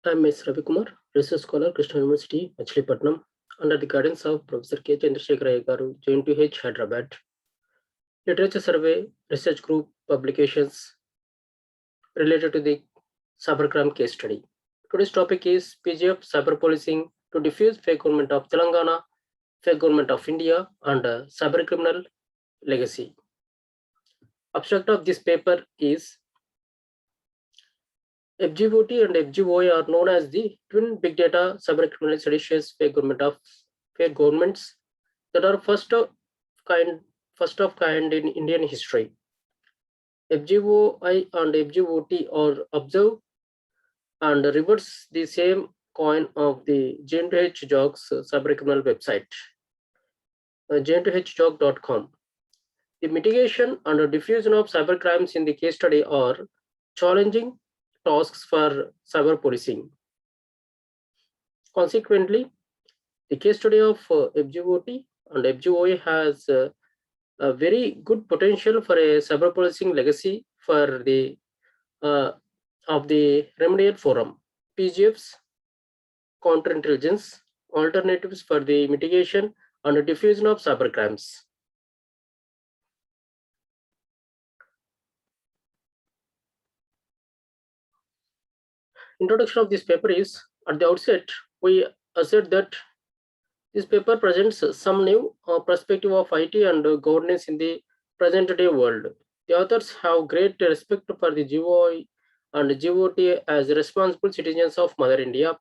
I'm Ms. Ravi Kumar, research scholar, Krishna University, Machilipatnam, under the guidance of Professor K. Chandrasekhar Garu, JNTH, Hyderabad. Literature survey, research group, publications related to the cybercrime case study. Today's topic is PGF cyberpolicing to diffuse fake government of Telangana, fake government of India, and cybercriminal legacy. Abstract of this paper is FGoT and FGOI are known as the twin big data cybercriminal seditious fake governments that are first of kind in Indian history. FGOI and FGoT are observed and reverse the same coin of the JNTH-JOG's cybercriminal website, jnthjog.com. The mitigation and diffusion of cybercrimes in the case study are challenging tasks for cyberpolicing. Consequently, the case study of FGoT and FGOI has a very good potential for a cyberpolicing legacy for the of the remedial forum, PGF's counterintelligence, alternatives for the mitigation and diffusion of cybercrimes. Introduction of this paper is, at the outset, we assert that this paper presents some new perspective of IT and governance in the present-day world. The authors have great respect for the GOI and GOT as responsible citizens of Mother India.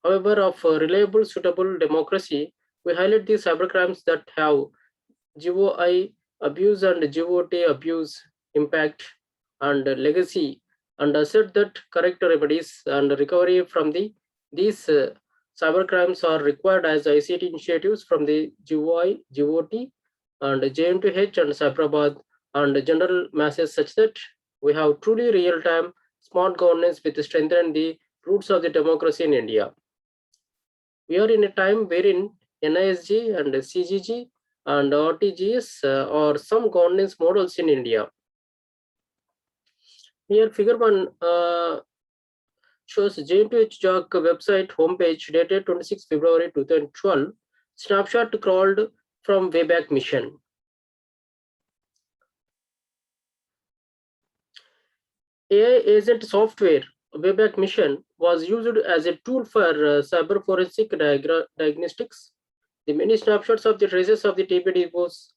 However, of reliable, suitable democracy, we highlight the cybercrimes that have GOI abuse and GOT abuse impact and legacy, and assert that correct remedies and recovery from these cybercrimes are required as ICT initiatives from the GOI, GOT, and JNTH and Cyberabad and general masses, such that we have truly real-time smart governance with strengthen the roots of the democracy in India. We are in a time wherein NISG and CGG and RTGS are some governance models in India. Here, figure 1 shows JNTH-JOG website homepage dated 26 February 2012, snapshot crawled from Wayback Mission. AI agent software Wayback Mission was used as a tool for cyber forensic diagnostics. The many snapshots of the traces of the TB depots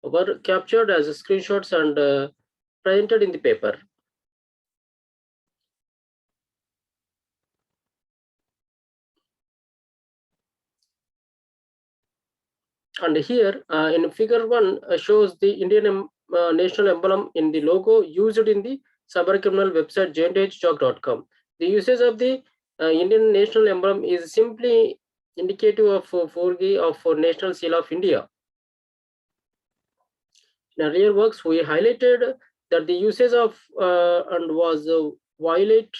were captured as screenshots and presented in the paper. And here in figure 1 shows the Indian national emblem in the logo used in the cybercriminal website jnthjog.com. The usage of the Indian national emblem is simply indicative of 4G of National Seal of India. In earlier works, we highlighted that the usage of and was a violate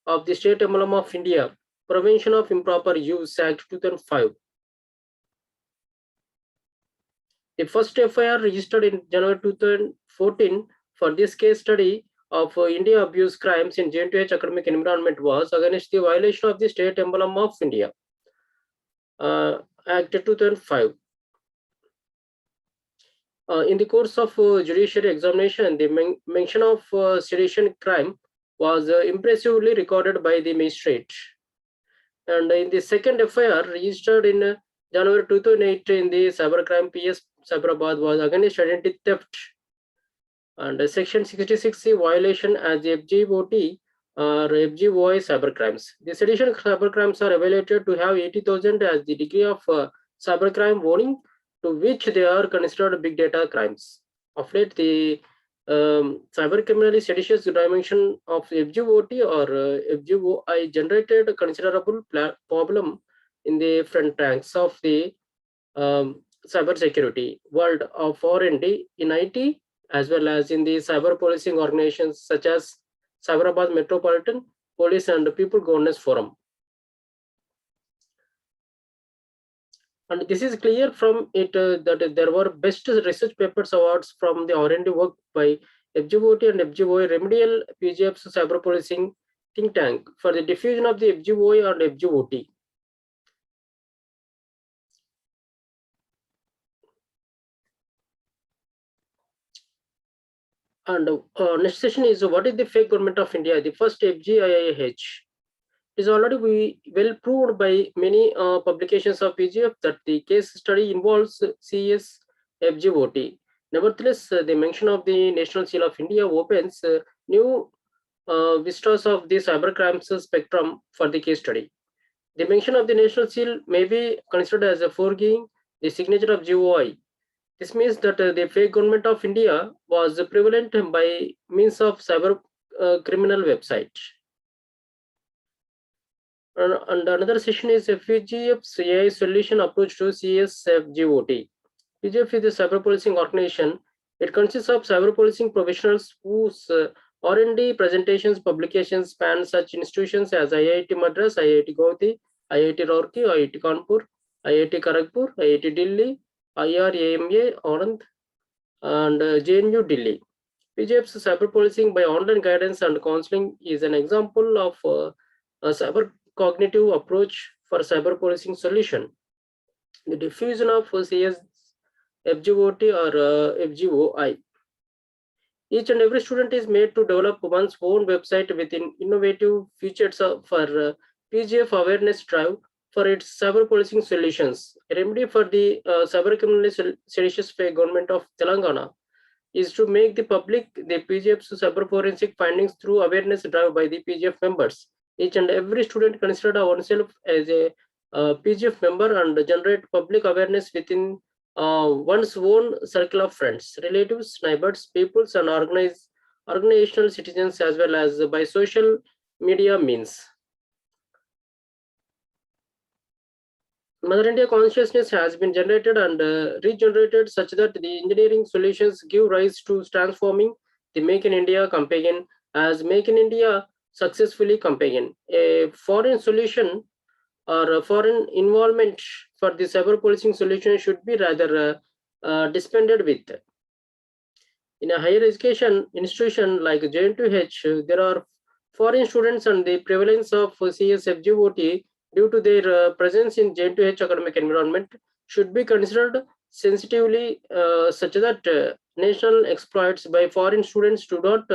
of the State Emblem of India, Prevention of Improper Use Act 2005. The first FIR registered in January 2014 for this case study of India abuse crimes in JNTH academic environment was against the violation of the State Emblem of India, Act 2005. In the course of judiciary examination, the mention of sedition crime was impressively recorded by the magistrate. And in the second FIR registered in January 2008 in the cybercrime PS Cyberabad was against identity theft, and section 66C violation as the FGoT or FGOI cybercrimes. The sedition cybercrimes are evaluated to have 80,000 as the degree of cybercrime warning, to which they are considered big data crimes. Of late, the cybercriminally seditious dimension of FGoT or FGOI generated considerable problem in the front ranks of the cybersecurity world of R&D in IT, as well as in the cyber policing organizations such as Cyberabad Metropolitan Police and People Governance Forum. And this is clear from it that there were best research papers awards from the R&D work by FGoT and FGOI remedial PGF's cyber policing think tank for the diffusion of the FGoI and FGoT. And next session is what is the fake government of India? The first FGIIH is already well proved by many publications of PGF that the case study involves CS FGoT. Nevertheless, the mention of the National Seal of India opens new vistas of the cybercrimes spectrum for the case study. The mention of the National Seal may be considered as a foregoing the signature of GOI. This means that the fake government of India was prevalent by means of cyber criminal website. And another session is FGF's AI solution approach to CSFGOT. PGF is a cyber policing organization. It consists of cyber policing professionals whose R&D presentations publications span such institutions as IIT Madras, IIT Gauhati, IIT Roorkee, IIT Kanpur, IIT Kharagpur, IIT Delhi, IRAMA Anand, and JNU Delhi. PGF's cyber policing by online guidance and counseling is an example of a cyber cognitive approach for cyber policing solution. The diffusion of CS FGoT or FGoI. Each and every student is made to develop one's own website with innovative features for PGF awareness drive for its cyber policing solutions. A remedy for the cybercriminal seditious fake government of Telangana is to make the public the PGF's cyber forensic findings through awareness drive by the PGF members. Each and every student consider oneself as a PGF member and generate public awareness within one's own circle of friends, relatives, neighbors, peoples, and organizational citizens, as well as by social media means. Mother India consciousness has been generated and regenerated such that the engineering solutions give rise to transforming the Make in India campaign as Make in India successfully campaign. A foreign solution or a foreign involvement for the cyber policing solution should be rather dispensed with. In a higher education institution like JN2H, there are foreign students and the prevalence of CSFGOT due to their presence in JN2H academic environment should be considered sensitively such that national exploits by foreign students do not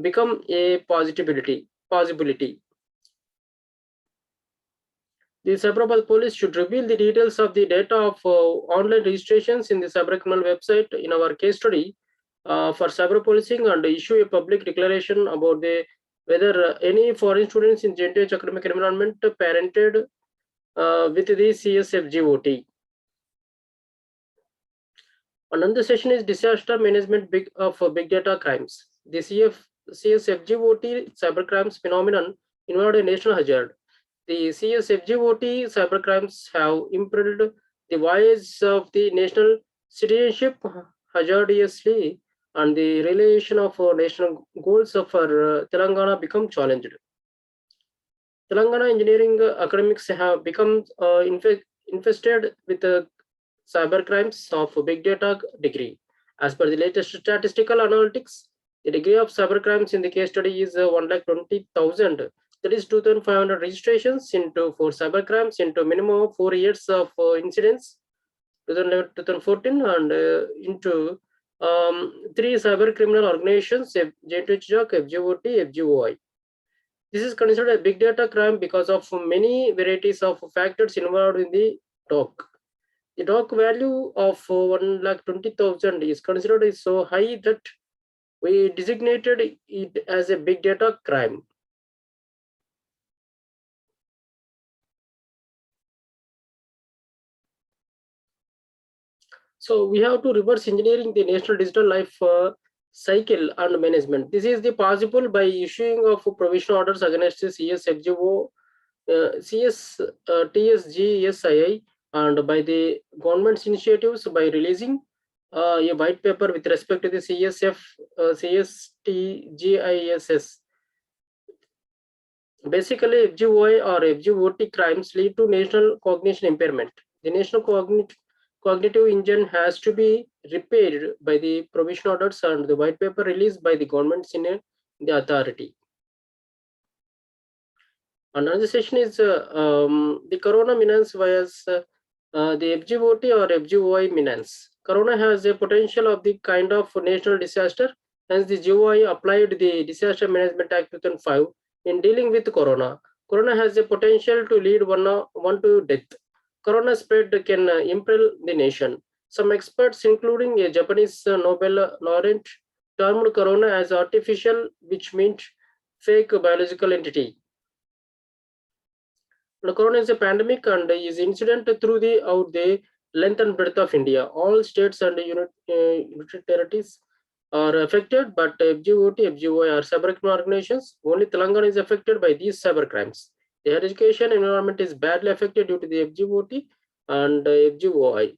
become a possibility. The Cybercriminal police should reveal the details of the data of online registrations in the Cybercriminal website in our case study for cyber policing and issue a public declaration about whether any foreign students in JNTH academic environment parented with the CSFGOT. Another session is disaster management of big data crimes. The CSFGOT cybercrimes phenomenon involved a national hazard. The CSFGOT cybercrimes have imperiled the voyage of the national citizenship hazardously, and the realization of national goals for Telangana become challenged. Telangana engineering academics have become infested with cybercrimes of big data degree. As per the latest statistical analytics, the degree of cybercrimes in the case study is 1,20,000. That is 2,500 registrations into 4 cybercrimes into minimum of 4 years of incidents, 2011, 2014, and into 3 cyber criminal organizations, JTHJOC, FGoT, FGoI. This is considered a big data crime because of many varieties of factors involved in the DOC. The DOC value of 1,20,000 is considered so high that we designated it as a big data crime. So we have to reverse engineering the national digital life cycle and management. This is the possible by issuing of provisional orders against the CSFGO, TSGSII, and by the government's initiatives by releasing a white paper with respect to the CSTGISS. Basically, FGOI or FGOT crimes lead to national cognition impairment. The national cognitive engine has to be repaired by the provisional orders and the white paper released by the governments in the authority. Another session is the corona menace vs the FGoT or FGOI menace. Corona has a potential of the kind of national disaster, hence the GOI applied the Disaster Management Act 2005 in dealing with corona. Corona has a potential to lead one to death. Corona spread can imperil the nation. Some experts, including a Japanese Nobel laureate, termed corona as artificial, which meant fake biological entity. The corona is a pandemic and is incident through the length and breadth of India. All states and unit territories are affected, but FGoT, FGOI are cybercriminal organizations. Only Telangana is affected by these cyber crimes. The education environment is badly affected due to the FGoT and FGOI.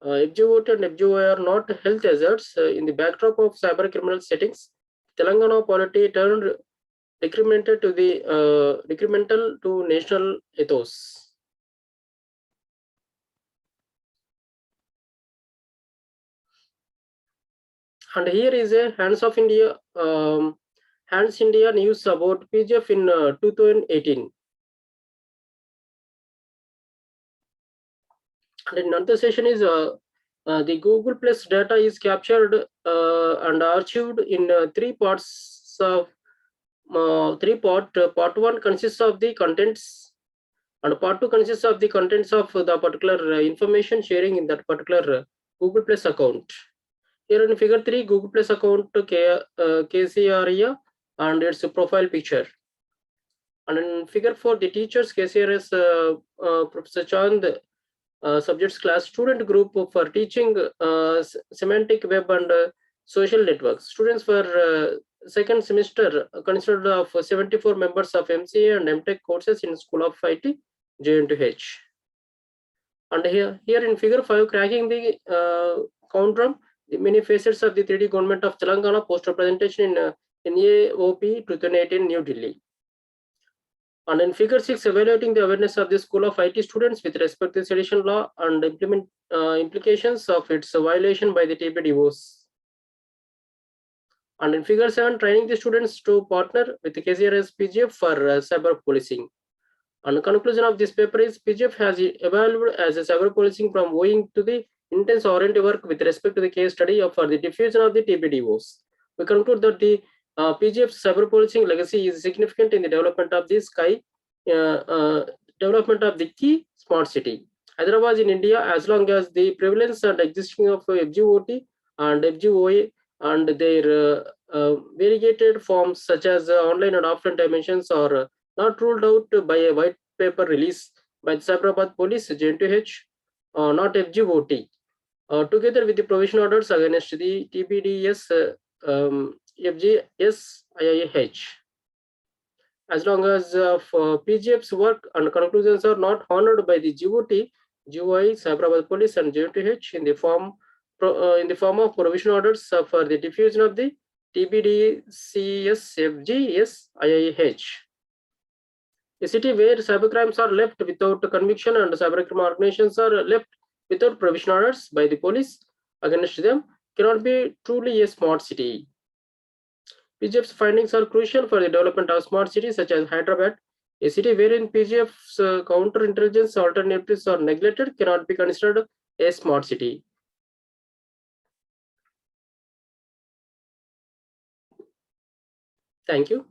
FGoT and FGOI are not health hazards. In the backdrop of cyber criminal settings, Telangana polity turned decremental to national ethos. And here is a Hands India news about PGF in 2018. And another session is the Google Plus data is captured and archived in three parts of part one consists of the contents, and part two consists of the contents of the particular information sharing in that particular Google Plus account. Here in figure 3, Google Plus account KCRIA and its profile picture. And in figure 4, the teachers KCRS Professor Chand subjects class student group for teaching semantic web and social networks. Students for second semester consisted of 74 members of MCA and MTech courses in School of IT, JNTH. And here in figure 5, cracking the conundrum, the many facets of the 3D government of Telangana poster presentation in NAOP 2018 New Delhi. And in figure 6, evaluating the awareness of the School of IT students with respect to sedition law and implications of its violation by the TPDOs. And in figure 7, training the students to partner with the KCRS PGF for cyberpolicing. And the conclusion of this paper is PGF has evolved as a cyberpolicing from owing to the intense R&D work with respect to the case study for the diffusion of the TPDOs. We conclude that the PGF's cyberpolicing legacy is significant in the development of the development of the key smart city. Hyderabad in India, as long as the prevalence and existing of FGoT and FGOI and their variegated forms such as online and offline dimensions are not ruled out by a white paper release by the Cyberabad Police, JNTH, not FGoT. Together with the provision orders against the TPDS FGS IIH. As long as PGF's work and conclusions are not honored by the GOT, GOI, Cyberabad Police, and JNTH in the form of provision orders for the diffusion of the TPDCS FGS IIH. A city where cybercrimes are left without conviction and cybercrime organizations are left without provision orders by the police against them cannot be truly a smart city. PGF's findings are crucial for the development of smart cities such as Hyderabad. A city wherein PGF's counterintelligence alternatives are neglected cannot be considered a smart city. Thank you.